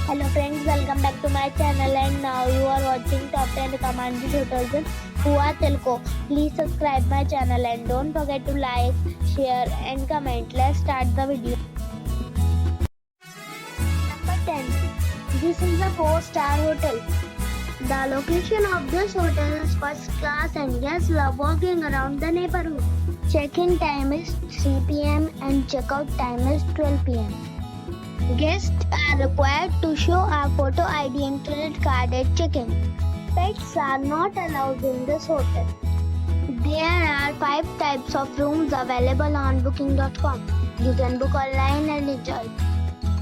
Hello friends, welcome back to my channel and now you are watching top 10 recommended hotels in Huatulco. Please subscribe my channel and don't forget to like, share and comment. Let's start the video. Number 10. This is a 4-star hotel. The location of this hotel is first class and guests love walking around the neighborhood. Check-in time is 3 p.m. and check-out time is 12 p.m. Guests are required to show a photo ID and credit card at check-in. Pets are not allowed in this hotel. There are 5 types of rooms available on booking.com. You can book online and enjoy.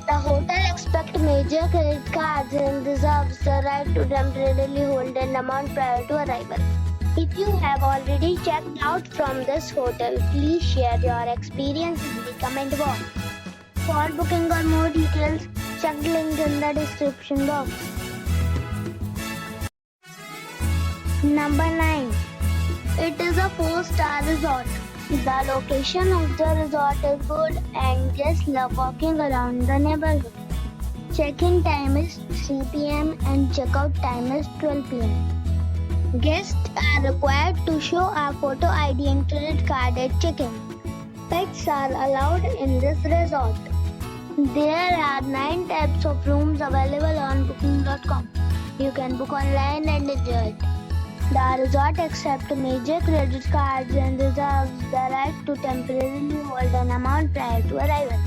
The hotel expects major credit cards and reserves the right to temporarily hold an amount prior to arrival. If you have already checked out from this hotel, please share your experience in the comment box. For booking or more details, check the link in the description box. Number 9. It is a 4-star resort. The location of the resort is good and guests love walking around the neighborhood. Check-in time is 3 p.m. and check-out time is 12 p.m. Guests are required to show a photo ID and credit card at check-in. Pets are allowed in this resort. There are 9 types of rooms available on booking.com. You can book online and enjoy it. The resort accepts major credit cards and reserves the right to temporarily hold an amount prior to arrival.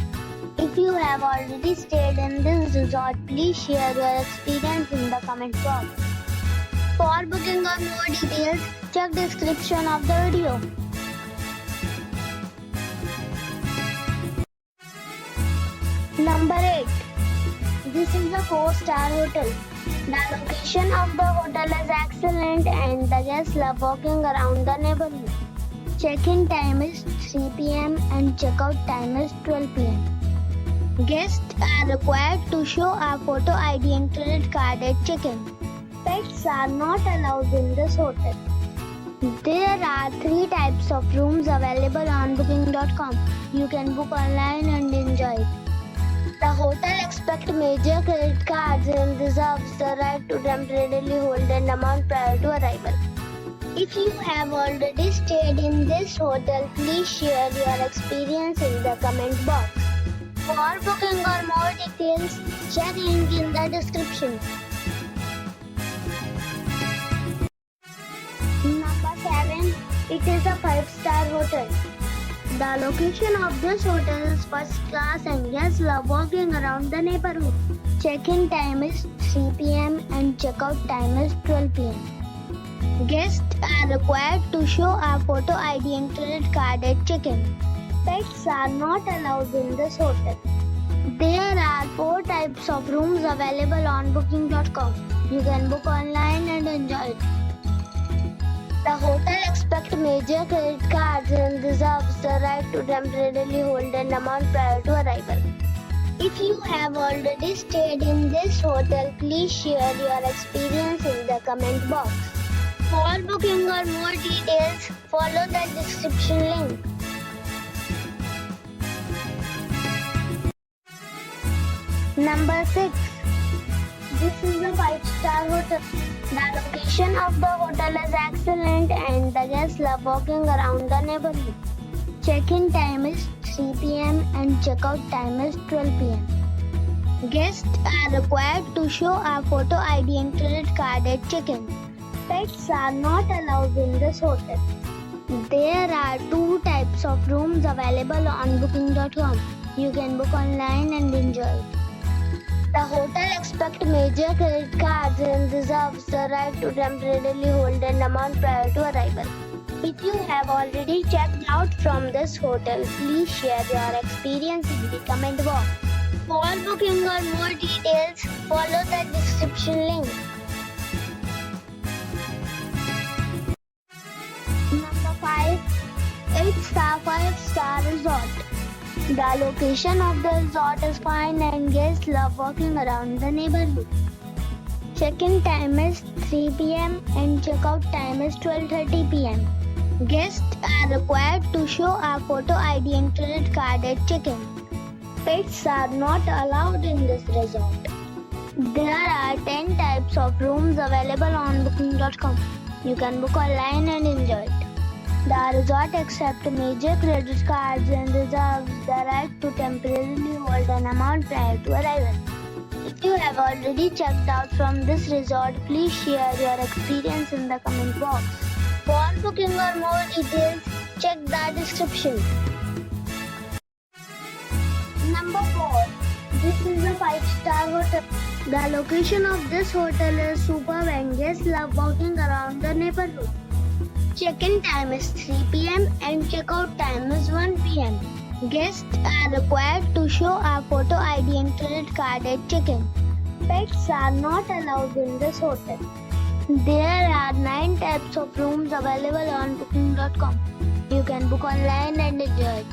If you have already stayed in this resort, please share your experience in the comment box. For booking or more details, check the description of the video. Number 8. This is a 4-star hotel. The location of the hotel is excellent and the guests love walking around the neighborhood. Check-in time is 3 p.m. and check-out time is 12 p.m. Guests are required to show a photo ID and credit card at check-in. Pets are not allowed in this hotel. There are 3 types of rooms available on booking.com. You can book online and enjoy it. The hotel expects major credit cards and reserves the right to temporarily hold an amount prior to arrival. If you have already stayed in this hotel, please share your experience in the comment box. For booking or more details, check link in the description. Number 7. It is a 5-star hotel. The location of this hotel is first class and guests love walking around the neighborhood. Check-in time is 3 p.m. and check-out time is 12 p.m. Guests are required to show a photo ID and credit card at check-in. Pets are not allowed in this hotel. There are 4 types of rooms available on booking.com. You can book online and enjoy it. The hotel expects major credit cards and reserves the right to temporarily hold an amount prior to arrival. If you have already stayed in this hotel, please share your experience in the comment box. For booking or more details, follow the description link. Number 6. This is a 5-star hotel. The location of the hotel is excellent and the guests love walking around the neighborhood. Check-in time is 3 p.m. and check-out time is 12 p.m. Guests are required to show a photo ID and credit card at check-in. Pets are not allowed in this hotel. There are 2 types of rooms available on booking.com. You can book online and enjoy it. The hotel expects major credit cards and reserves the right to temporarily hold an amount prior to arrival. If you have already checked out from this hotel, please share your experience in the comment box. For booking or more details, follow the description link. Number 5. It's a 5-star resort. The location of the resort is fine and guests love walking around the neighborhood. Check-in time is 3 p.m. and check-out time is 12:30 p.m. Guests are required to show a photo ID and credit card at check-in. Pets are not allowed in this resort. There are 10 types of rooms available on booking.com. You can book online and enjoy it. The resort accepts major credit cards and reserves the right to temporarily hold an amount prior to arrival. If you have already checked out from this resort, please share your experience in the comment box. For booking or more details, check the description. Number 4. This is a 5-star hotel. The location of this hotel is superb and guests love walking around the neighborhood. Check-in time is 3 p.m. and check-out time is 1 p.m. Guests are required to show a photo ID and credit card at check-in. Pets are not allowed in this hotel. There are 9 types of rooms available on booking.com. You can book online and enjoy it.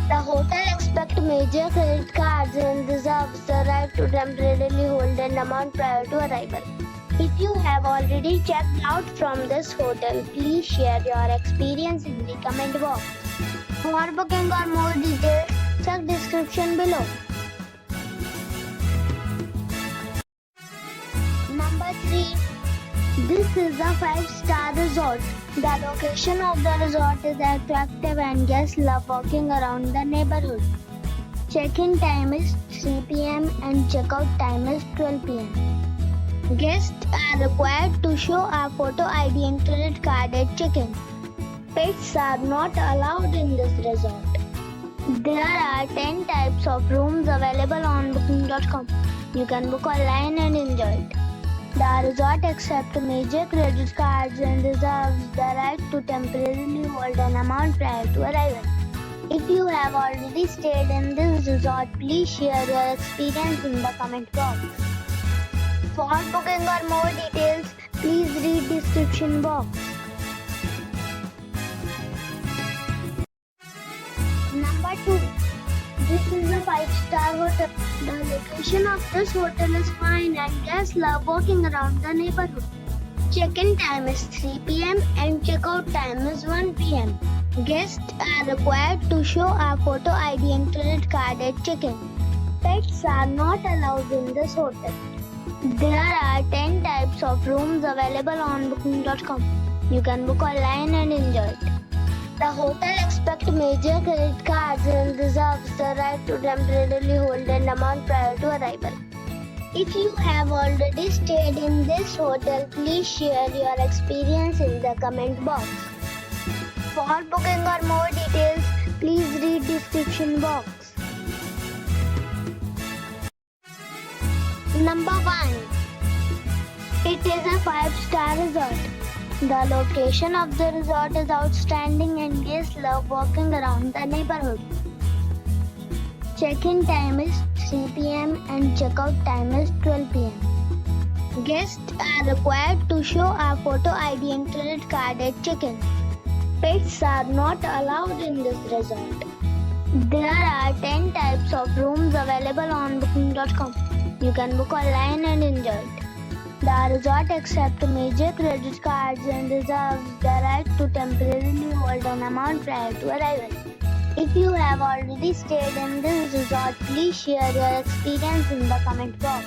The hotel accepts major credit cards and reserves the right to temporarily hold an amount prior to arrival. If you have already checked out from this hotel, please share your experience in the comment box. For booking or more details, check description below. Number 3. This is a 5-star resort. The location of the resort is attractive and guests love walking around the neighborhood. Check-in time is 3 p.m. and check-out time is 12 p.m. Guests are required to show a photo ID and credit card at check-in. Pets are not allowed in this resort. There are 10 types of rooms available on booking.com. You can book online and enjoy it. The resort accepts major credit cards and reserves the right to temporarily hold an amount prior to arrival. If you have already stayed in this resort, please share your experience in the comment box. For booking or more details, please read description box. Number 2. This is a 5-star hotel. The location of this hotel is fine and guests love walking around the neighborhood. Check-in time is 3 p.m. and check-out time is 1 p.m. Guests are required to show a photo ID and credit card at check-in. Pets are not allowed in this hotel. There are 10 types of rooms available on booking.com. You can book online and enjoy it. The hotel accepts major credit cards and reserves the right to temporarily hold an amount prior to arrival. If you have already stayed in this hotel, please share your experience in the comment box. For booking or more details, please read description box. Number 1. It is a 5-star resort. The location of the resort is outstanding and guests love walking around the neighborhood. Check-in time is 3 p.m. and check-out time is 12 p.m. Guests are required to show a photo ID and credit card at check-in. Pets are not allowed in this resort. There are 10 types of rooms available on booking.com. You can book online and enjoy it. The resort accepts major credit cards and reserves the right to temporarily hold an amount prior to arrival. If you have already stayed in this resort, please share your experience in the comment box.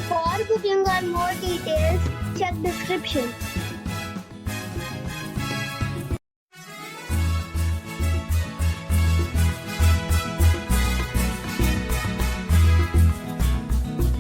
For booking or more details, check description.